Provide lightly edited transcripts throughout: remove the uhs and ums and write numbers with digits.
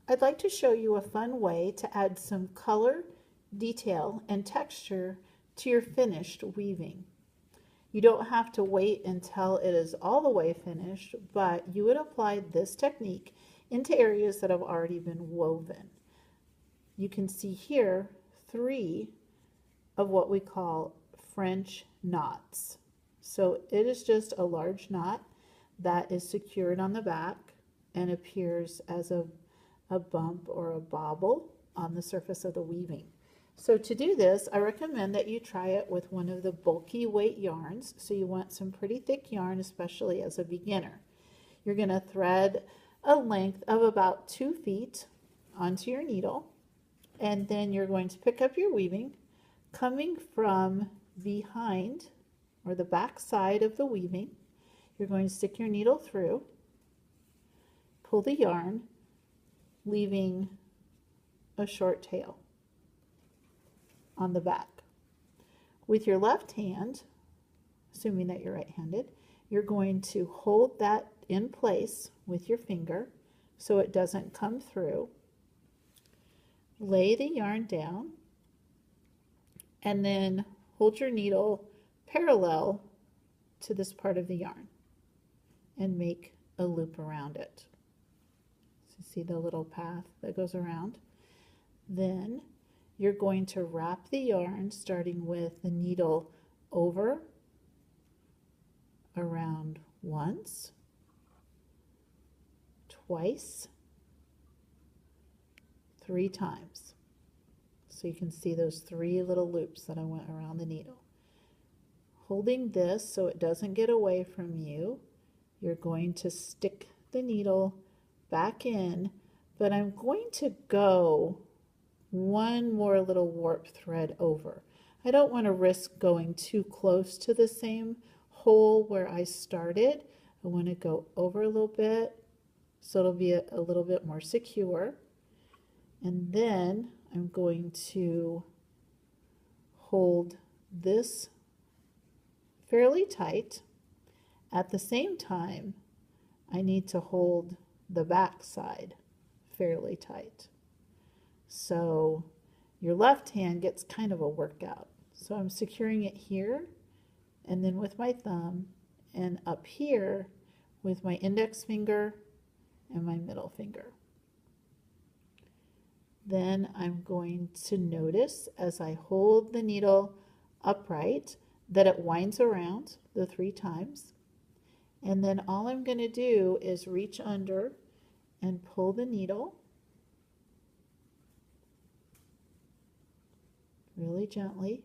I'd like to show you a fun way to add some color, detail, and texture to your finished weaving. You don't have to wait until it is all the way finished, but you would apply this technique into areas that have already been woven. You can see here 3 of what we call French knots. So it is just a large knot that is secured on the back and appears as a bump or a bobble on the surface of the weaving. So to do this, I recommend that you try it with one of the bulky weight yarns. So you want some pretty thick yarn, especially as a beginner. You're going to thread a length of about 2 feet onto your needle, and then you're going to pick up your weaving, coming from behind or the back side of the weaving. You're going to stick your needle through, pull the yarn, leaving a short tail on the back. With your left hand, assuming that you're right-handed, you're going to hold that in place with your finger so it doesn't come through. Lay the yarn down and then hold your needle parallel to this part of the yarn and make a loop around it. So see the little path that goes around? Then you're going to wrap the yarn starting with the needle over, around once, twice, 3 times. So you can see those 3 little loops that I went around the needle. Holding this so it doesn't get away from you, you're going to stick the needle back in, but I'm going to go one more little warp thread over. I don't want to risk going too close to the same hole where I started. I want to go over a little bit so it'll be a little bit more secure. And then I'm going to hold this fairly tight. At the same time, I need to hold the back side fairly tight. So your left hand gets kind of a workout. So I'm securing it here, and then with my thumb, and up here with my index finger and my middle finger. Then I'm going to notice as I hold the needle upright that it winds around the 3 times. And then all I'm going to do is reach under and pull the needle really gently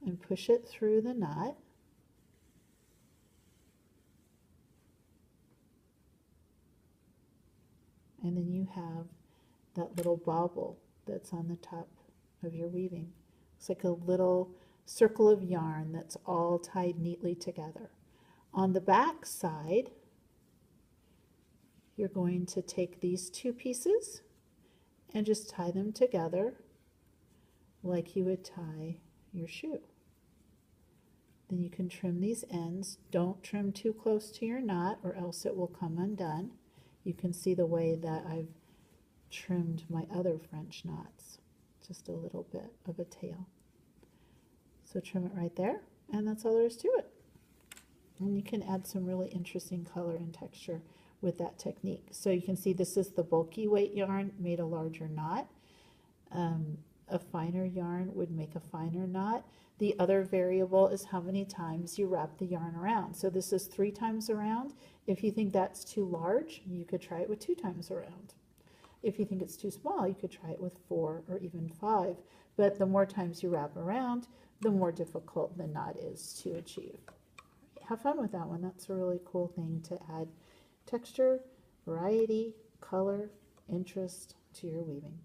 and push it through the knot. And then you have that little bobble that's on the top of your weaving. It's like a little circle of yarn that's all tied neatly together. On the back side, you're going to take these 2 pieces and just tie them together like you would tie your shoe. Then you can trim these ends. Don't trim too close to your knot or else it will come undone. You can see the way that I've trimmed my other French knots. Just a little bit of a tail. So trim it right there, and that's all there is to it. And you can add some really interesting color and texture with that technique. So you can see this is the bulky weight yarn, made a larger knot. A finer yarn would make a finer knot. The other variable is how many times you wrap the yarn around. So this is 3 times around. If you think that's too large, you could try it with 2 times around. If you think it's too small, you could try it with 4 or even 5. But the more times you wrap around, the more difficult the knot is to achieve. Have fun with that one. That's a really cool thing to add texture, variety, color, interest to your weaving.